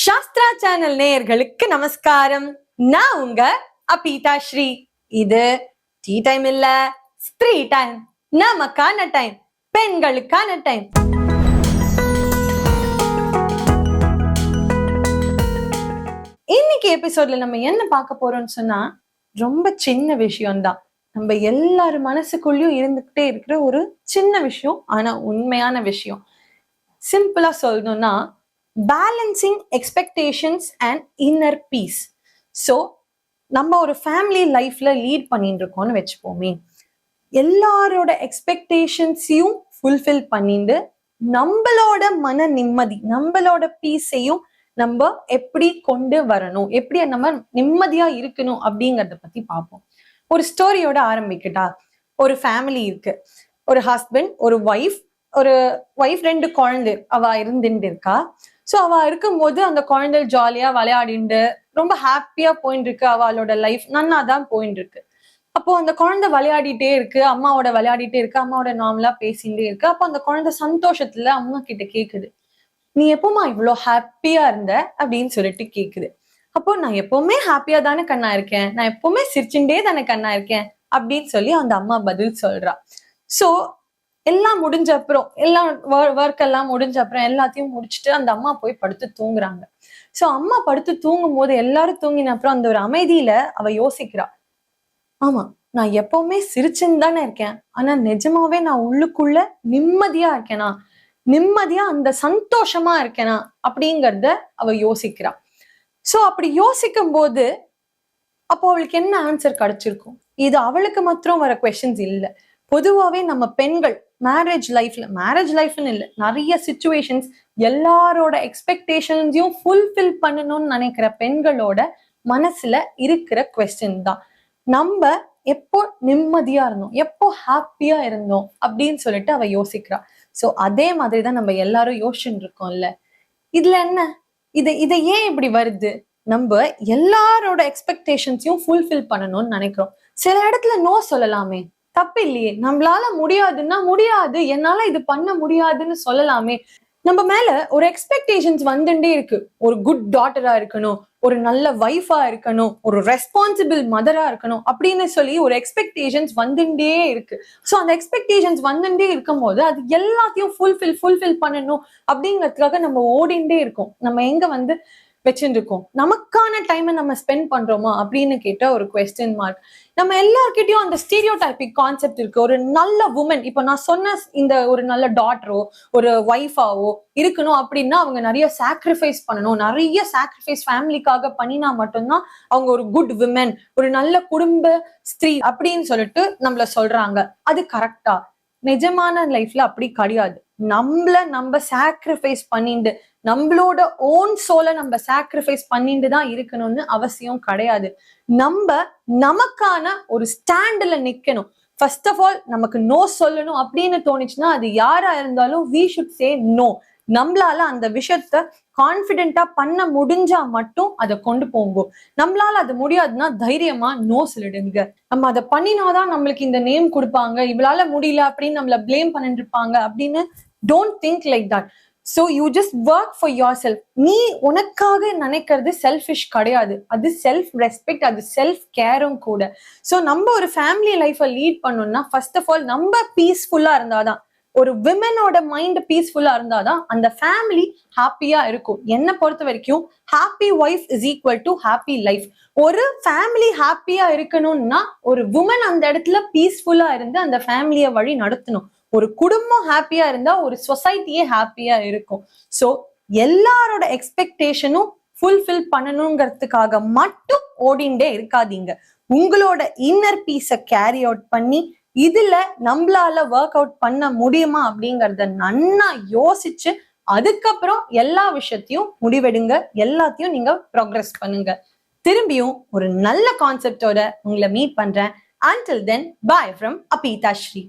Sastra channel நேயர்களுக்கு நமஸ்காரம். நான் உங்க அபீதா ஸ்ரீ. இது டீ டைம் இல்ல, ஸ்திரீ டைம், நமக்கான டைம், பெண்களுக்கான டைம். இன்னைக்கு எபிசோட்ல நம்ம என்ன பார்க்க போறோம்னு சொன்னா, ரொம்ப சின்ன விஷயம்தான். நம்ம எல்லாரும் மனசுக்குள்ளயும் இருந்துகிட்டே இருக்கிற ஒரு சின்ன விஷயம், ஆனா உண்மையான விஷயம். சிம்பிளா சொல்லணும்னா, balancing expectations and inner piece. So நம்ம ஒரு ஃபேமிலி லைஃப்ல லீட் பண்ணிட்டு இருக்கோம்னு வச்சுப்போமே, எல்லாரோட எக்ஸ்பெக்டேஷன்ஸையும் ஃபுல்ஃபில் பண்ணிட்டு நம்மளோட மன நிம்மதி, நம்மளோட பீஸையும் நம்ம எப்படி கொண்டு வரணும், எப்படி நம்ம நிம்மதியா இருக்கணும் அப்படிங்கறத பத்தி பார்ப்போம். ஒரு ஸ்டோரியோட ஆரம்பிக்கட்டா. ஒரு ஃபேமிலி இருக்கு. ஒரு ஹஸ்பண்ட், ஒரு ஒய்ஃப், ரெண்டு குழந்தை அவ இருந்துட்டு இருக்கா. சோ அவ இருக்கும்போது அந்த குழந்தை ஜாலியா விளையாடிண்டு ரொம்ப ஹாப்பியா போயிட்டு இருக்கு. அவளோட லைஃப் நன்னாதான் போயிட்டு இருக்கு. அப்போ அந்த குழந்தை விளையாடிட்டே இருக்கு, அம்மாவோட விளையாடிட்டே இருக்கு, அம்மாவோட நார்மலா பேசிட்டே இருக்கு. அப்போ அந்த குழந்தை சந்தோஷத்துல அம்மா கிட்ட கேக்குது, நீ எப்பவுமா இவ்வளோ ஹாப்பியா இருந்த அப்படின்னு சொல்லிட்டு கேக்குது. அப்போ நான் எப்பவுமே ஹாப்பியா தானே கண்ணா இருக்கேன், நான் எப்பவுமே சிரிச்சுட்டே தானே கண்ணா இருக்கேன் அப்படின்னு சொல்லி அந்த அம்மா பதில் சொல்றா. சோ எல்லாம் முடிஞ்ச அப்புறம், எல்லாம் ஒர்க் எல்லாம் முடிஞ்ச அப்புறம் எல்லாத்தையும் முடிச்சுட்டு அந்த அம்மா போய் படுத்து தூங்குறாங்க. சோ அம்மா படுத்து தூங்கும் போது எல்லாரும் தூங்கின அப்புறம் அந்த ஒரு அமைதியில அவ யோசிக்கிறா, ஆமா நான் எப்பவுமே சிரிச்சுன்னு தானே இருக்கேன், ஆனா நிஜமாவே நான் உள்ளுக்குள்ள நிம்மதியா இருக்கேனா, நிம்மதியா அந்த சந்தோஷமா இருக்கேனா அப்படிங்கறத அவ யோசிக்கிறா. சோ அப்படி யோசிக்கும் போது அப்போ அவளுக்கு என்ன ஆன்சர் கிடைச்சிருக்கும்? இது அவளுக்கு மாத்திரம் வர கொஸ்டின்ஸ் இல்ல. பொதுவாவே நம்ம பெண்கள் மேரேஜ் லைஃப்னு இல்ல, நிறைய சிச்சுவேஷன்ஸ் எல்லாரோட எக்ஸ்பெக்டேஷன்ஸையும் ஃபுல்ஃபில் பண்ணணும்னு நினைக்கிற பெண்களோட மனசுல இருக்கிற கொஸ்டின் தான், நம்ம எப்போ நிம்மதியா இருந்தோம், எப்போ ஹாப்பியா இருந்தோம் அப்படின்னு சொல்லிட்டு அவ யோசிக்கிறா. சோ அதே மாதிரிதான் நம்ம எல்லாரும் யோசிச்சுட்டு இருக்கோம்ல. இதுல என்ன, இதை ஏன் இப்படி வருது? நம்ம எல்லாரோட எக்ஸ்பெக்டேஷன்ஸையும் ஃபுல்ஃபில் பண்ணணும்னு நினைக்கிறோம். சில இடத்துல நோ சொல்லலாமே, தப்பு இல்லையே. நம்மளால முடியாதுன்னா முடியாது, என்னால இது பண்ண முடியாதுன்னு சொல்லலாமே. நம்ம மேல ஒரு எக்ஸ்பெக்டேஷன்ஸ் வந்துட்டே இருக்கு. ஒரு குட் டாட்டரா இருக்கணும், ஒரு நல்ல ஒய்ஃபா இருக்கணும், ஒரு ரெஸ்பான்சிபிள் மதரா இருக்கணும் அப்படின்னு சொல்லி ஒரு எக்ஸ்பெக்டேஷன்ஸ் வந்துட்டே இருக்கு. சோ அந்த எக்ஸ்பெக்டேஷன்ஸ் வந்துட்டே இருக்கும் போது அது எல்லாத்தையும் ஃபுல்ஃபில் பண்ணணும் அப்படிங்கிறதுக்காக நம்ம ஓடிண்டே இருக்கோம். நம்ம எங்க வச்சுட்டு இருக்கோம், நமக்கான டைமை நம்ம ஸ்பெண்ட் பண்றோமா அப்படின்னு கேட்ட ஒரு கொஸ்டின் மார்க். நம்ம எல்லார்கிட்டயும் அந்த ஸ்டீரியோடைபிக் கான்செப்ட் இருக்கு. ஒரு நல்ல உமன், இப்ப நான் சொன்ன இந்த ஒரு நல்ல டாட்டரோ ஒரு ஒய்ஃபாவோ இருக்கணும் அப்படின்னா அவங்க நிறைய சாக்ரிஃபைஸ் பண்ணணும், நிறைய சாக்ரிஃபைஸ் ஃபேமிலிக்காக பண்ணினா மட்டும்தான் அவங்க ஒரு குட் விமன், ஒரு நல்ல குடும்ப ஸ்திரீ அப்படின்னு சொல்லிட்டு நம்மள சொல்றாங்க. அது கரெக்டா? நிஜமான லைஃப்ல அப்படி கிடையாது. நம்ம சாக்ரிஃபைஸ் பண்ணிட்டு, நம்மளோட ஓன் சோலை நம்ம சாக்ரிஃபைஸ் பண்ணிட்டு தான் இருக்கணும்னு அவசியம் கிடையாது. நமக்கான ஒரு ஸ்டாண்ட்ல நிக்கணும். ஃபர்ஸ்ட் ஆஃப் ஆல் நமக்கு நோ சொல்லணும் அப்படின்னு தோணுச்சுன்னா அது யாரா இருந்தாலும் we should say no. நம்மளால அந்த விஷயத்த கான்பிடென்டா பண்ண முடிஞ்சா மட்டும் அதை கொண்டு போகும். நம்மளால அது முடியாதுன்னா தைரியமா நோ சொல்லிடுங்க. நம்ம அதை பண்ணினாதான் நம்மளுக்கு இந்த நேம் கொடுப்பாங்க, இவளால முடியல அப்படின்னு நம்மள பிளேம் பண்ணிட்டு இருப்பாங்க அப்படின்னு don't think like that. So you just work for yourself. நீ உனக்காக நினைக்கிறது செல்ஃபிஷ் கிடையாது, அது செல்ஃப் ரெஸ்பெக்ட், அது செல்ஃப் கேரும் கூட. ஸோ நம்ம ஒரு ஃபேமிலி லைஃபை லீட் பண்ணோம்னா ஃபர்ஸ்ட் ஆஃப் ஆல் நம்ம பீஸ்ஃபுல்லா இருந்தாதான், ஒரு விமனோட மைண்ட் பீஸ்ஃபுல்லா இருந்தாதான் அந்த ஃபேமிலி ஹாப்பியா இருக்கும். என்னை பொறுத்த வரைக்கும் happy wife is equal to happy life. ஒரு ஃபேமிலி ஹாப்பியா இருக்கணும்னா ஒரு உமன் அந்த இடத்துல பீஸ்ஃபுல்லா இருந்து அந்த ஃபேமிலியை வழி நடத்தணும். ஒரு குடும்பம் ஹாப்பியா இருந்தா ஒரு சொசைட்டியே ஹாப்பியா இருக்கும். சோ எல்லாரோட எக்ஸ்பெக்டேஷனும் ஃபுல்ஃபில் பண்ணணுங்கிறதுக்காக மட்டும் ஓடிண்டே இருக்காதீங்க. உங்களோட இன்னர் பீஸை கேரி அவுட் பண்ணி இதுல நம்மளால ஒர்க் அவுட் பண்ண முடியுமா அப்படிங்கறத நன்னா யோசிச்சு அதுக்கப்புறம் எல்லா விஷயத்தையும் முடிவெடுங்க. எல்லாத்தையும் நீங்க ப்ரோக்ரஸ் பண்ணுங்க. திரும்பியும் ஒரு நல்ல கான்செப்டோட உங்களை மீட் பண்றேன். Until then, bye from Apita Shri.